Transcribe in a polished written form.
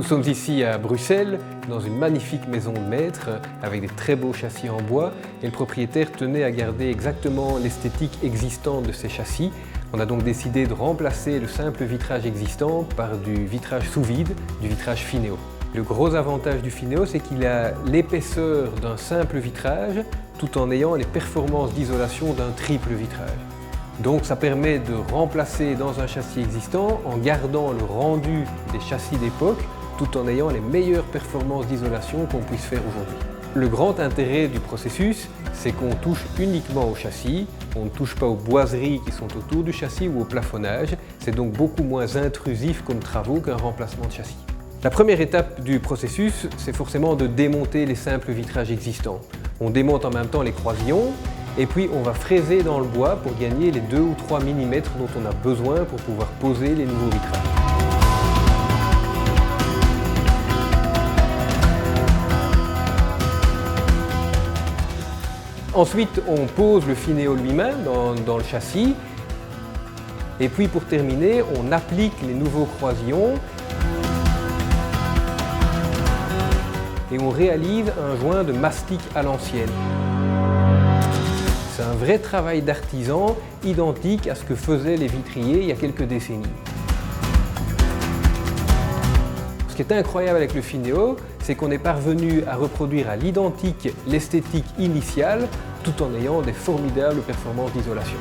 sommes ici à Bruxelles, dans une magnifique maison de maître, avec des très beaux châssis en bois, et le propriétaire tenait à garder exactement l'esthétique existante de ces châssis. On a donc décidé de remplacer le simple vitrage existant par du vitrage sous vide, du vitrage Fineo. Le gros avantage du Fineo, c'est qu'il a l'épaisseur d'un simple vitrage, tout en ayant les performances d'isolation d'un triple vitrage. Donc ça permet de remplacer dans un châssis existant en gardant le rendu des châssis d'époque, tout en ayant les meilleures performances d'isolation qu'on puisse faire aujourd'hui. Le grand intérêt du processus, c'est qu'on touche uniquement au châssis, on ne touche pas aux boiseries qui sont autour du châssis ou au plafonnage, c'est donc beaucoup moins intrusif comme travaux qu'un remplacement de châssis. La première étape du processus, c'est forcément de démonter les simples vitrages existants. On démonte en même temps les croisillons, et puis on va fraiser dans le bois pour gagner les 2 ou 3 mm dont on a besoin pour pouvoir poser les nouveaux vitrages. Ensuite, on pose le Fineo lui-même dans le châssis. Et puis pour terminer, on applique les nouveaux croisillons et on réalise un joint de mastic à l'ancienne. C'est un vrai travail d'artisan, identique à ce que faisaient les vitriers il y a quelques décennies. Ce qui est incroyable avec le Fineo, c'est qu'on est parvenu à reproduire à l'identique l'esthétique initiale, tout en ayant des formidables performances d'isolation.